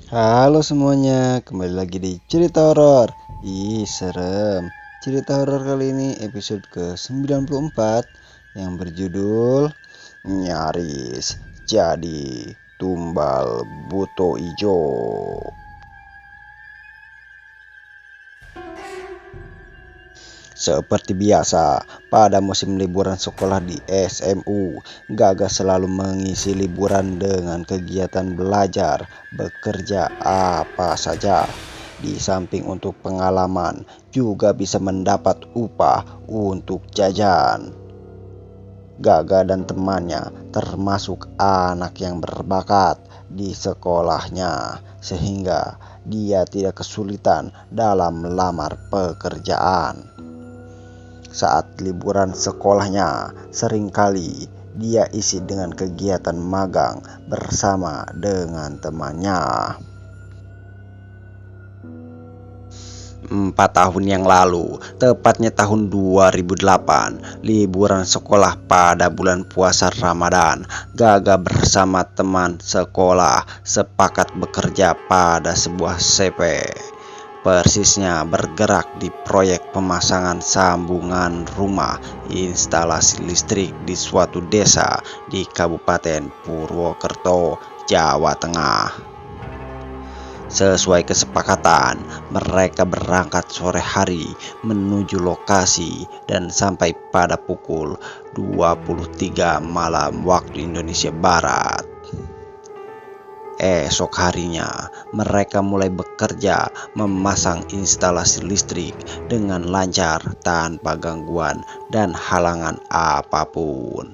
Halo semuanya, kembali lagi di cerita horor. Ih, serem. Cerita horor kali ini episode ke-94 yang berjudul Nyaris Jadi Tumbal Buto Ijo. Seperti biasa, pada musim liburan sekolah di SMU, Gaga selalu mengisi liburan dengan kegiatan belajar, bekerja apa saja. Di samping untuk pengalaman, juga bisa mendapat upah untuk jajan. Gaga dan temannya termasuk anak yang berbakat di sekolahnya, sehingga dia tidak kesulitan dalam melamar pekerjaan. Saat liburan sekolahnya, seringkali dia isi dengan kegiatan magang bersama dengan temannya. 4 tahun yang lalu, tepatnya tahun 2008, liburan sekolah pada bulan puasa Ramadan, Gaga bersama teman sekolah sepakat bekerja pada sebuah CP. Persisnya bergerak di proyek pemasangan sambungan rumah instalasi listrik di suatu desa di Kabupaten Purwokerto, Jawa Tengah. Sesuai kesepakatan, mereka berangkat sore hari menuju lokasi dan sampai pada pukul 23 malam waktu Indonesia Barat. Esok harinya, mereka mulai bekerja memasang instalasi listrik dengan lancar tanpa gangguan dan halangan apapun.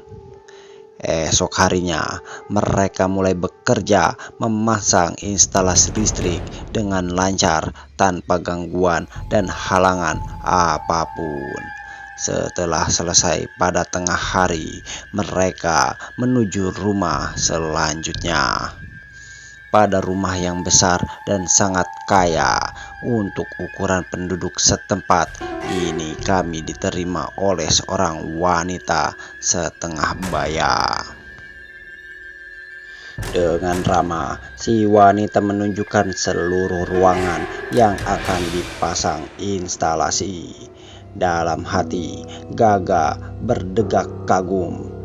Esok harinya, mereka mulai bekerja memasang instalasi listrik dengan lancar tanpa gangguan dan halangan apapun. Setelah selesai pada tengah hari, mereka menuju rumah selanjutnya. Pada rumah yang besar dan sangat kaya untuk ukuran penduduk setempat ini, kami diterima oleh seorang wanita setengah baya. Dengan ramah, si wanita menunjukkan seluruh ruangan yang akan dipasang instalasi. Dalam hati, Gaga berdegak kagum.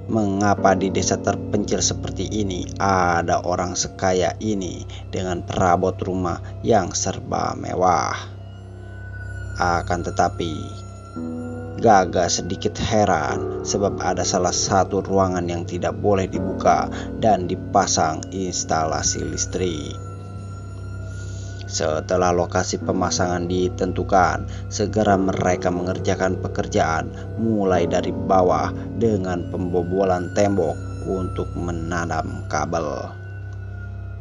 Mengapa di desa terpencil seperti ini ada orang sekaya ini dengan perabot rumah yang serba mewah? Akan tetapi, Gaga sedikit heran sebab ada salah satu ruangan yang tidak boleh dibuka dan dipasang instalasi listrik. Setelah lokasi pemasangan ditentukan, segera mereka mengerjakan pekerjaan mulai dari bawah dengan pembobolan tembok untuk menanam kabel.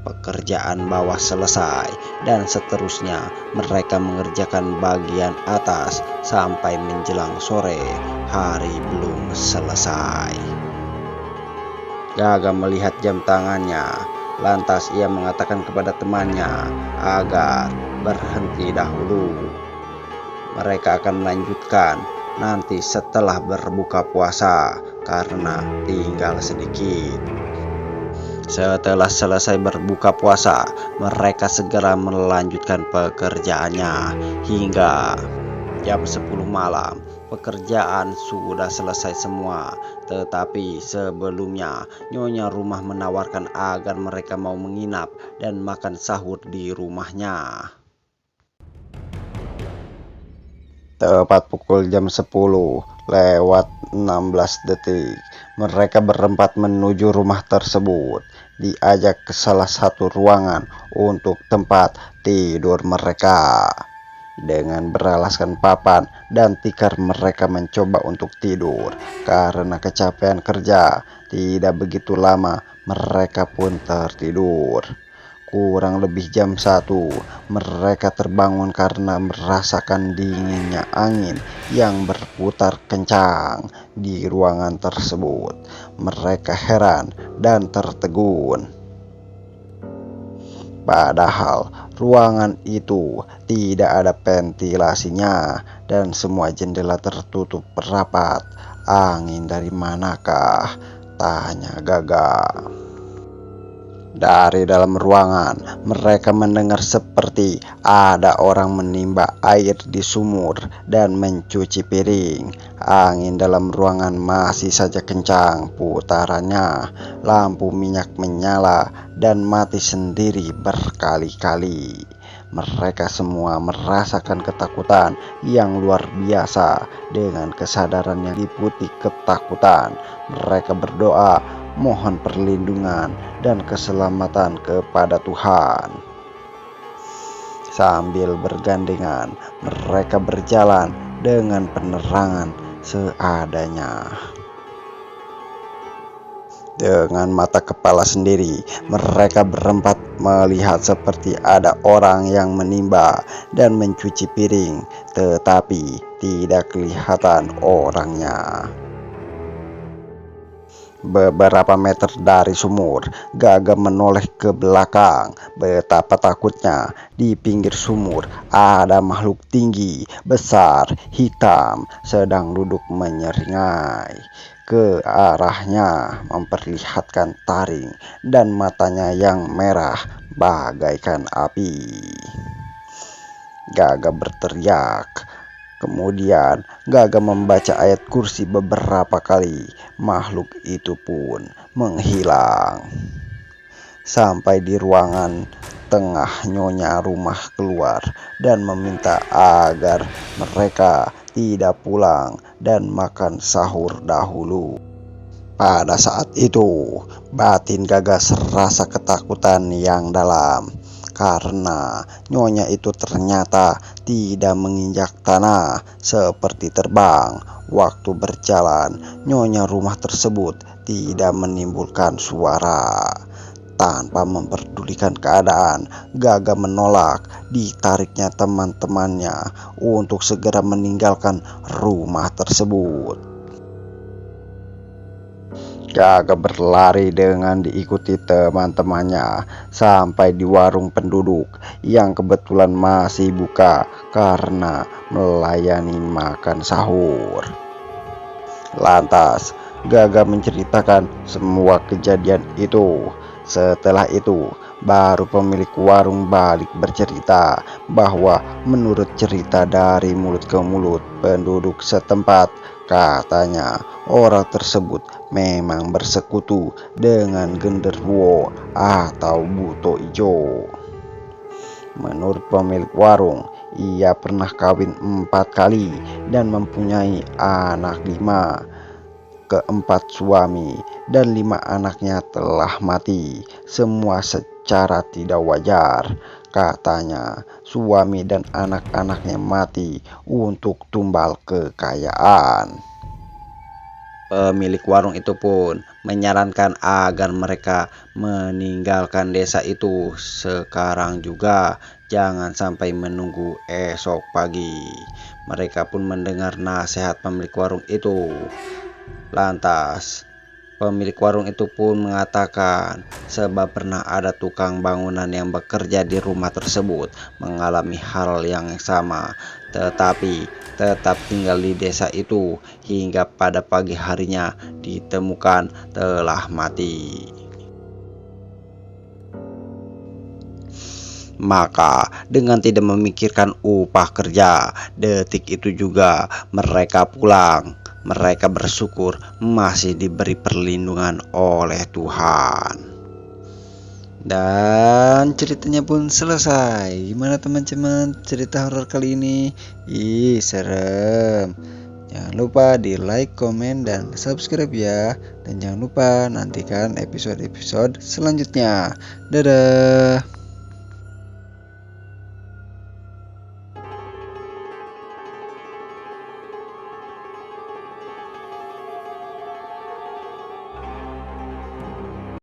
Pekerjaan bawah selesai dan seterusnya mereka mengerjakan bagian atas sampai menjelang sore hari belum selesai. Gaga melihat jam tangannya. Lantas ia mengatakan kepada temannya agar berhenti dahulu. Mereka akan melanjutkan nanti setelah berbuka puasa karena tinggal sedikit. Setelah selesai berbuka puasa, mereka segera melanjutkan pekerjaannya hingga jam 10 malam. Pekerjaan sudah selesai semua, tetapi sebelumnya nyonya rumah menawarkan agar mereka mau menginap dan makan sahur di rumahnya. Tepat pukul jam 10 lewat 16 detik, mereka berempat menuju rumah tersebut. Diajak ke salah satu ruangan untuk tempat tidur mereka. Dengan beralaskan papan dan tikar mereka mencoba untuk tidur karena kecapean kerja. Tidak begitu lama mereka pun tertidur. Kurang lebih jam 1 mereka terbangun karena merasakan dinginnya angin yang berputar kencang di ruangan tersebut. Mereka heran dan tertegun. Padahal ruangan itu tidak ada ventilasinya dan semua jendela tertutup rapat. Angin dari manakah? Tanya Gaga. Dari dalam ruangan, mereka mendengar seperti ada orang menimba air di sumur dan mencuci piring. Angin dalam ruangan masih saja kencang putarannya. Lampu minyak menyala dan mati sendiri berkali-kali. Mereka semua merasakan ketakutan yang luar biasa. Dengan kesadaran yang diputi ketakutan, mereka berdoa mohon perlindungan dan keselamatan kepada Tuhan. Sambil bergandengan, mereka berjalan dengan penerangan seadanya. Dengan mata kepala sendiri, mereka berempat melihat seperti ada orang yang menimba dan mencuci piring, tetapi tidak kelihatan orangnya. Beberapa meter dari sumur, Gaga menoleh ke belakang. Betapa takutnya, di pinggir sumur ada makhluk tinggi, besar, hitam, sedang duduk menyeringai ke arahnya, memperlihatkan taring dan matanya yang merah bagaikan api. Gaga berteriak. Kemudian Gaga membaca ayat kursi beberapa kali. Makhluk itu pun menghilang. Sampai di ruangan tengah, Nyonya rumah keluar dan meminta agar mereka tidak pulang dan makan sahur dahulu. Pada saat itu, batin Gaga serasa ketakutan yang dalam. Karena Nyonya itu ternyata tidak menginjak tanah, seperti terbang. Waktu berjalan, Nyonya rumah tersebut tidak menimbulkan suara. Tanpa memperdulikan keadaan, Gaga menolak ditariknya teman-temannya untuk segera meninggalkan rumah tersebut. Gaga berlari dengan diikuti teman-temannya sampai di warung penduduk yang kebetulan masih buka karena melayani makan sahur. Lantas, Gaga menceritakan semua kejadian itu. Setelah itu, baru pemilik warung balik bercerita bahwa menurut cerita dari mulut ke mulut penduduk setempat, katanya orang tersebut memang bersekutu dengan genderuwo atau buto ijo. Menurut pemilik warung, ia pernah kawin 4 kali dan mempunyai anak 5. Keempat suami dan 5 anaknya telah mati, semua secara tidak wajar. Katanya suami dan anak-anaknya mati untuk tumbal kekayaan. Pemilik warung itu pun menyarankan agar mereka meninggalkan desa itu sekarang juga, jangan sampai menunggu esok pagi. Mereka pun mendengar nasihat pemilik warung itu. Lantas, pemilik warung itu pun mengatakan sebab pernah ada tukang bangunan yang bekerja di rumah tersebut mengalami hal yang sama, tetapi tetap tinggal di desa itu hingga pada pagi harinya ditemukan telah mati. Maka dengan tidak memikirkan upah kerja, detik itu juga mereka pulang. Mereka bersyukur masih diberi perlindungan oleh Tuhan. Dan ceritanya pun selesai. Gimana teman-teman cerita horor kali ini? Ih, serem. Jangan lupa di like, komen, dan subscribe ya. Dan jangan lupa nantikan episode-episode selanjutnya. Dadah.